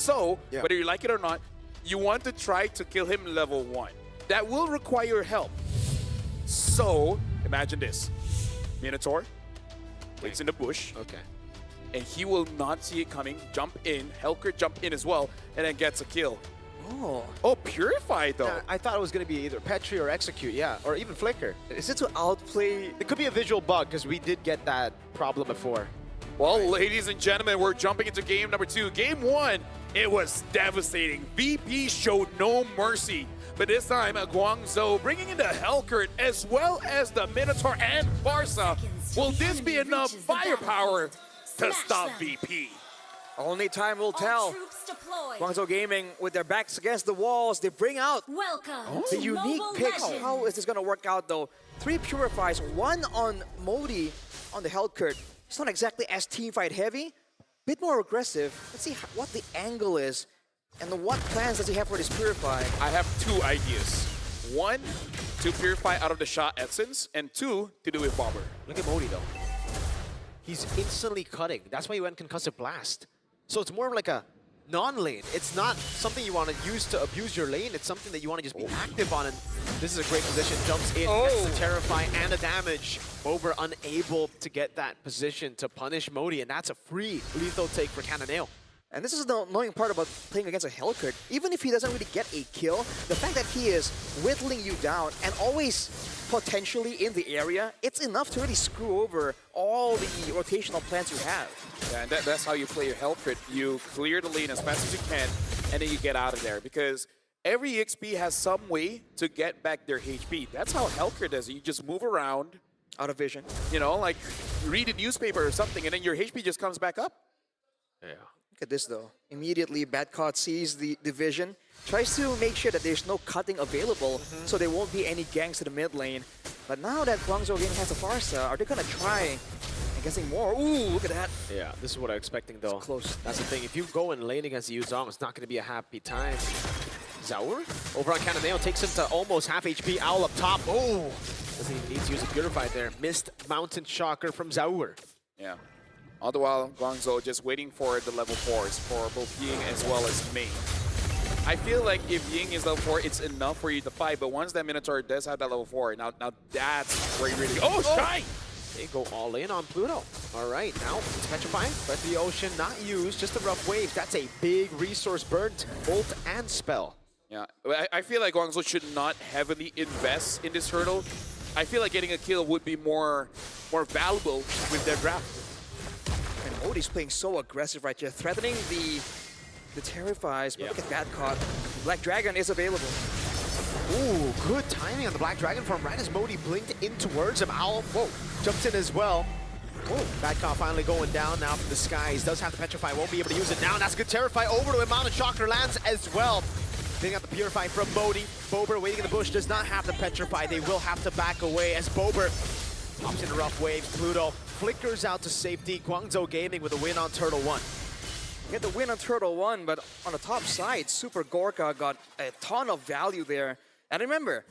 So, whether you like it or not, you want to try to kill him level 1. That will require help. So, imagine this. Minotaur waits in the bush. Okay. And he will not see it coming, jump in, Helker jump in as well, and then gets a kill. Oh, Purify though. Yeah, I thought it was going to be either Petri or Execute, or even Flicker. Is it to outplay? It could be a visual bug, because we did get that problem before. Well, ladies and gentlemen, we're jumping into game number 2. Game 1, it was devastating. VP showed no mercy. But this time, Guangzhou bringing in the Helkert as well as the Minotaur and Barca. Will this be enough firepower to stop VP? Only time will tell. Guangzhou Gaming, with their backs against the walls, they bring out the unique picks. How is this going to work out, though? 3 Purifies, 1 on Modi on the Helkert. It's not exactly as teamfight heavy, bit more aggressive. Let's see what the angle is and what plans does he have for this Purify. I have 2 ideas. 1, to Purify out of the shot essence, and 2, to do with Bomber. Look at Modi, though. He's instantly cutting. That's why he went Concussive Blast. So it's more of like a non-lane. It's not something you want to use to abuse your lane. It's something that you want to just be active on. And this is a great position. Jumps in, gets the Terrify and the damage. Bober unable to get that position to punish Modi, and that's a free lethal take for Cannonale. And this is the annoying part about playing against a Helkert. Even if he doesn't really get a kill, the fact that he is whittling you down and always potentially in the area, it's enough to really screw over all the rotational plans you have. Yeah, and that's how you play your Helkert. You clear the lane as fast as you can, and then you get out of there. Because every XP has some way to get back their HP. That's how Helkert does it. You just move around. Out of vision. You know, like read a newspaper or something, and then your HP just comes back up. Yeah. Look at this, though. Immediately, Badcott sees the vision, tries to make sure that there's no cutting available, so there won't be any ganks to the mid lane. But now that Guangzhou Gaming has a Farsa, are they going to try and getting more? Ooh, look at that. Yeah, this is what I'm expecting, though. It's close. That's the thing. If you go in lane against Yuzong, it's not going to be a happy time. Zaur over on Cannonale takes him to almost half HP. Owl up top. Oh! Doesn't even need to use a Purify there. Missed Mountain Shocker from Zaur. Yeah. All the while, Guangzhou just waiting for the level 4s for both Ying as well as Mei. I feel like if Ying is level 4, it's enough for you to fight, but once that Minotaur does have that level 4, now that's where you really go. Oh, Shine! They go all in on Pluto. All right, now it's petrifying, but the Ocean not used, just a rough wave. That's a big resource burnt, Bolt and Spell. Yeah, I feel like Guangzhou should not heavily invest in this hurdle. I feel like getting a kill would be more valuable with their draft. And Modi's playing so aggressive right here, threatening the Terrifies. But look at that caught. Black Dragon is available. Ooh, good timing on the Black Dragon from right as Modi blinked in towards him. Owl, jumps in as well. Oh, Badcott finally going down now from the skies. Does have the Petrify, won't be able to use it now. That's a good Terrify over to him. Mountain Shocker lands as well. Getting out the Purify from Modi. Bober waiting in the bush, does not have the Petrify. They will have to back away as Bober pops into rough waves. Pluto flickers out to safety. Guangzhou Gaming with a win on Turtle 1. Get the win on Turtle 1, but on the top side, Super Gorka got a ton of value there. And remember,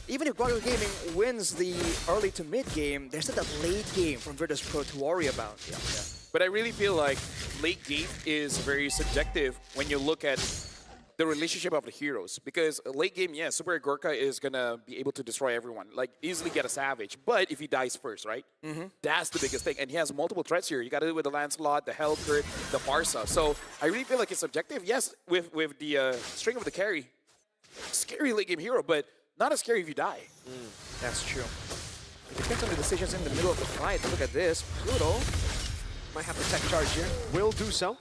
even if Guangzhou Gaming wins the early to mid game, there's still that late game from Virtus Pro to worry about. Yeah. But I really feel like late game is very subjective when you look at the relationship of the heroes. Because late game, yeah, Super Gorka is gonna be able to destroy everyone, like easily get a Savage. But if he dies first, right? That's the biggest thing. And he has multiple threats here. You gotta do it with the Lancelot, the Helkert, the Barca. So I really feel like it's subjective. Yes, with the string of the carry, scary late game hero, but not as scary if you die. That's true. It depends on the decisions in the middle of the fight. Look at this. Pluto Might have the tech charge here. Will do so. All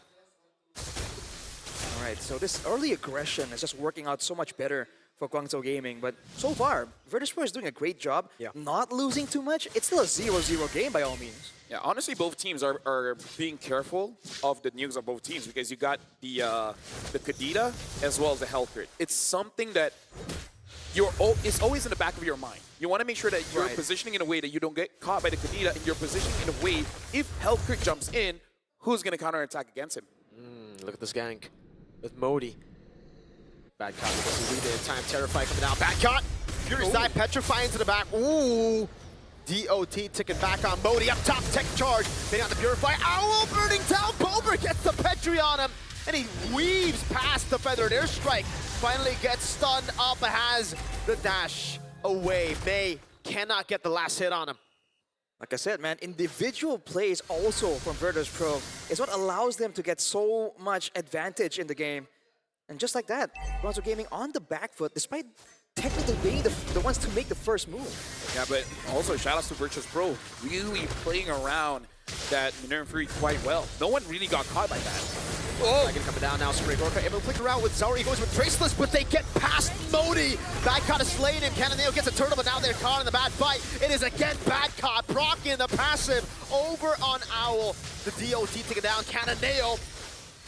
right, so this early aggression is just working out so much better for Guangzhou Gaming. But so far, Virtus Pro is doing a great job not losing too much. It's still a 0-0 game by all means. Yeah, honestly, both teams are being careful of the nukes of both teams because you got the Kadita as well as the Helkert. It's something that it's always in the back of your mind. You want to make sure that you're positioning in a way that you don't get caught by the Kadita, and you're positioning in a way, if Helkert jumps in, who's going to counterattack against him? Look at this gank with Modi. Badcott doesn't read it in time. Terrify coming out. Badcott! Furious dive, Petrify into the back. Ooh! DOT ticking back on Modi. Up top, tech charge. They got the Purify. Owl burning down. Bober gets the Petri on him. and he weaves past the feathered airstrike. Finally gets stunned up, has the dash away. May cannot get the last hit on him. Like I said, man, individual plays also from Virtus Pro is what allows them to get so much advantage in the game. And just like that, GUANGZHOU Gaming on the back foot, despite technically being the ones to make the first move. Yeah, but also shout-outs to Virtus Pro, really playing around that Minerva Fury quite well. No one really got caught by that. Oh! Dragon coming down now, Super Gorka able to flick around with Zauri. He goes with Traceless, but they get past Modi. Badcott is slaying him. Cannonale gets a turtle, but now they're caught in the bad fight. It is again Badcott proccing the passive over on Owl. The DOT taken down. Cannonale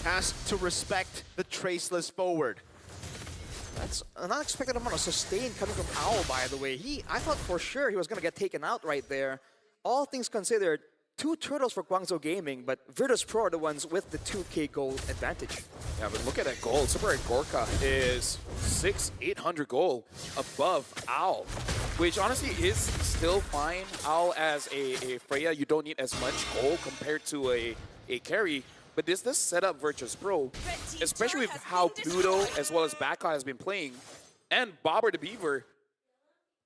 has to respect the Traceless forward. That's an unexpected amount of sustain coming from Owl, by the way. I thought for sure he was going to get taken out right there. All things considered, 2 turtles for GUANGZHOU Gaming, but Virtus Pro are the ones with the 2K gold advantage. Yeah, but look at that gold. Super Gorka is 800 gold above Owl, which honestly is still fine. Owl as a Freya, you don't need as much gold compared to a carry. But this does set up Virtus Pro, especially with how Pluto as well as Badcott has been playing, and Bobber the Beaver.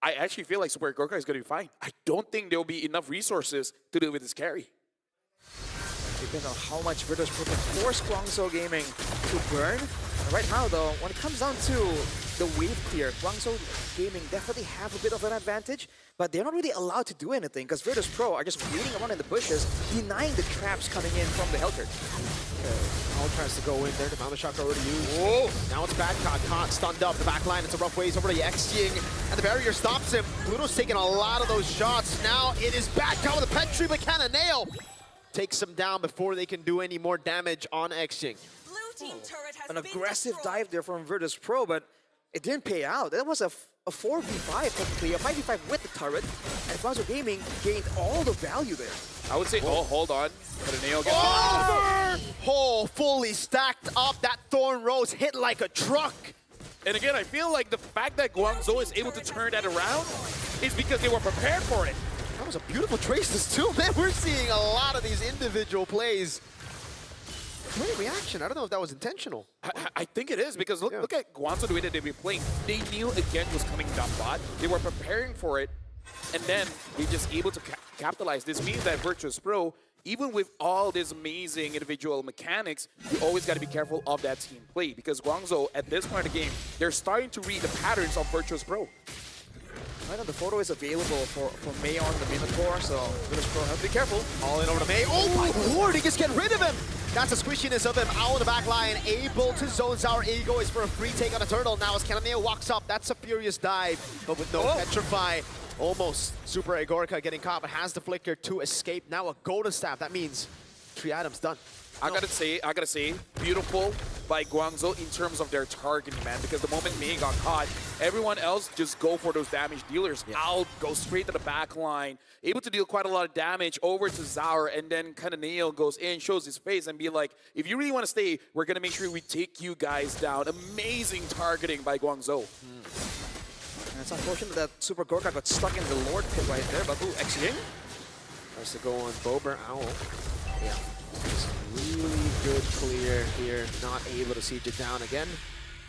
I actually feel like Super Gorka is going to be fine. I don't think there will be enough resources to deal with this carry. Depends on how much Virtus Pro can force GUANGZHOU Gaming to burn. And right now, though, when it comes down to the wave clear, GUANGZHOU Gaming definitely have a bit of an advantage, but they're not really allowed to do anything because Virtus Pro are just waiting around in the bushes, denying the traps coming in from the Hellcurt. Owl tries to go in there. The Mama Shock already used. Whoa! Now it's Badcott caught, stunned up. The back line, it's a rough ways over to X-Ying, and the barrier stops him. Pluto's taking a lot of those shots. Now it is Badcott with a Petri, but Cannonale takes him down before they can do any more damage on X-Ying. An aggressive dive there from Virtus Pro, but it didn't pay out. That was a 4v5 technically, a 5v5 with the turret, and GUANGZHOU Gaming gained all the value there. I would say, oh, hold on. Cannonale gets Oh, fully stacked up. That Thorn Rose hit like a truck. And again, I feel like the fact that GUANGZHOU is able to turn that around is because they were prepared for it. That was a beautiful traces too, man. We're seeing a lot of these individual plays. Great reaction. I don't know if that was intentional. I think it is because look at GUANGZHOU, the way that they've been playing. They knew again was coming down bot. They were preparing for it, and then they just able to capitalize. This means that Virtus Pro, even with all these amazing individual mechanics, you always got to be careful of that team play because GUANGZHOU, at this point of the game, they're starting to read the patterns of Virtus Pro. Right now, the photo is available for May on the Minotaur, so Virtus Pro have to be careful. All in over to May. Oh my lord, he just get rid of him. That's the squishiness of him. Owl in the back line, able to zone Sour. Ego is for a free take on a turtle. Now as Cannonale walks up, that's a furious dive, but with no petrify. Almost Super Agorka getting caught, but has the flicker to escape. Now a golden staff. That means 3 items done. I gotta say, beautiful by GUANGZHOU in terms of their targeting, man. Because the moment May got caught, everyone else just go for those damage dealers. Out, go straight to the back line, able to deal quite a lot of damage over to Zaur, and then Cannonale goes in, shows his face, and be like, if you really want to stay, we're gonna make sure we take you guys down. Amazing targeting by GUANGZHOU. And it's unfortunate that Super Gorka got stuck in the Lord pit right there, but ooh, X-Ying Tries to go on Bober Owl. Yeah. Really good clear here, not able to siege it down again.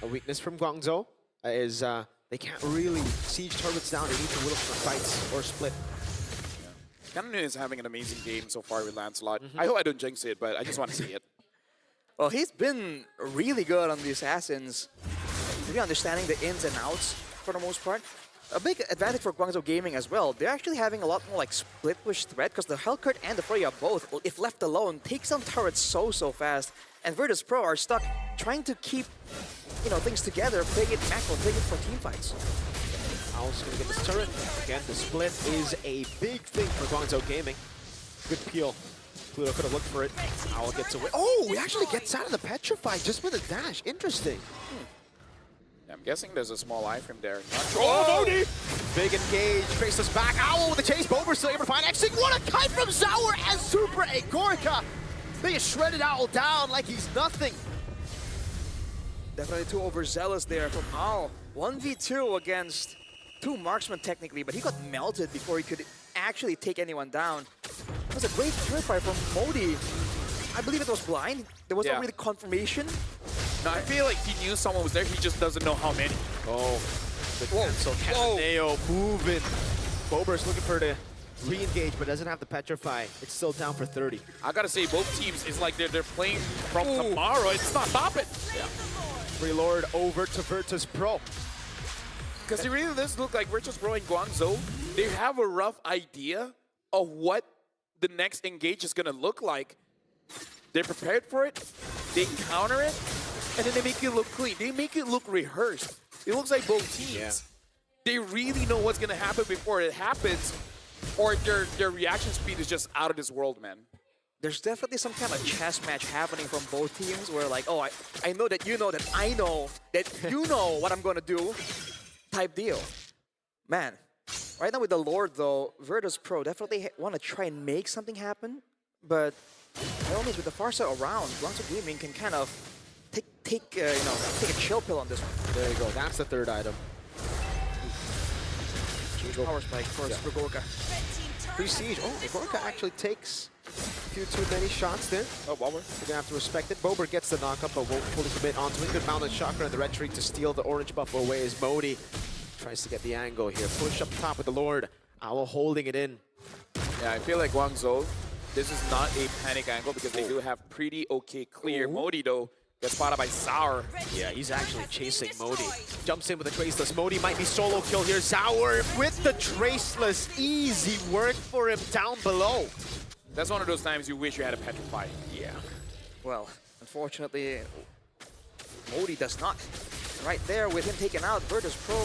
A weakness from GUANGZHOU is they can't really siege turrets down. They need to whittle for fights or split. Cannonale is having an amazing game so far with Lancelot. I hope I don't jinx it, but I just want to see it. Well, he's been really good on the Assassins, really understanding the ins and outs for the most part. A big advantage for GUANGZHOU Gaming as well. They're actually having a lot more like split push threat because the Hellcurt and the Freya both, if left alone, take some turrets so fast. And Virtus Pro are stuck trying to keep, things together, playing it macro, playing it for team fights. Owl's gonna get this turret. Again, the split is a big thing for GUANGZHOU Gaming. Good peel. Pluto could have looked for it. Owl gets away. Oh, he actually gets out of the Petrify just with a dash. Interesting. I'm guessing there's a small iframe there. Oh, Modi! Big engage. Traceless back. Owl with the chase. Bober still able to find X-Ying. What a kite from Zaur and Super Agorka. They just shredded Owl down like he's nothing. Definitely too overzealous there from Owl. 1v2 against 2 marksmen technically, but he got melted before he could actually take anyone down. That was a great purify from Modi. I believe it was blind. There was Yeah. not really confirmation. No, I feel like he knew someone was there. He just doesn't know how many. Oh, the cancel. Cananeo moving. Bober's looking for the re-engage, but doesn't have the petrify. It's still down for 30. I gotta say, both teams is like they're playing from tomorrow. It's not stopping. Yeah. Free Lord over to Virtus Pro. Because it really does look like Virtus Pro and Guangzhou, they have a rough idea of what the next engage is gonna look like. They're prepared for it, they counter it, and then they make it look clean. They make it look rehearsed. It looks like both teams, they really know what's gonna happen before it happens, or their reaction speed is just out of this world, man. There's definitely some kind of chess match happening from both teams where like, oh, I know that you know that I know that you know what I'm gonna do type deal. Man, right now with the Lord though, Virtus Pro definitely want to try and make something happen, but by all means with the far side around, GUANGZHOU Gaming can kind of take a chill pill on this one. There you go. That's the third item. Huge power spike for Gorka. Free siege. Oh, Gorka actually takes a few too many shots there. Oh, Bober. You're gonna have to respect it. Bober gets the knockup, but won't fully commit onto it. Good mounted chakra and the red streak to steal the orange buff away as Modi tries to get the angle here. Push up top with the Lord. Owl holding it in. Yeah, I feel like Guangzhou, this is not a panic angle because they do have pretty okay clear. Modi, though, gets spotted by Sour. Yeah, he's actually chasing Modi. Jumps in with the Traceless. Modi might be solo kill here. Sour with the Traceless. Easy work for him down below. That's one of those times you wish you had a Petrify. Yeah. Well, unfortunately, Modi does not. Right there with him taken out, Virtus Pro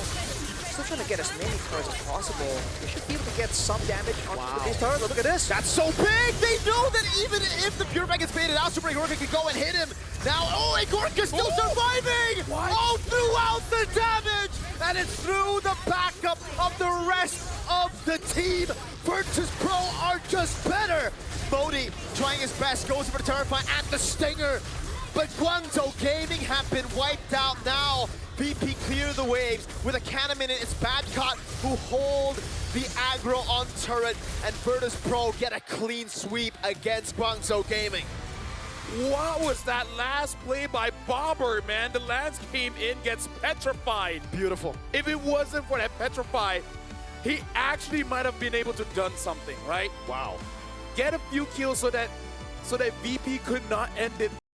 still trying to get as many cards as possible. They should be able to get some damage on the base turret. Look at this. That's so big! They know that even if the Purify gets baited out, Super Gorka can go and hit him. Now, oh, and Gorka's still surviving! What? All throughout the damage! And it's through the backup of the rest of the team. Virtus Pro are just better. Modi trying his best, goes for the Terrify and the Stinger. But GUANGZHOU Gaming have been wiped out now. VP clear the waves with a cannon in it. It's Badcott who hold the aggro on turret, and Virtus Pro get a clean sweep against GUANGZHou Gaming. What was that last play by Bobber, man? The Lance came in, gets petrified. Beautiful. If it wasn't for that petrify, he actually might have been able to done something, right? Wow. Get a few kills so that VP could not end it.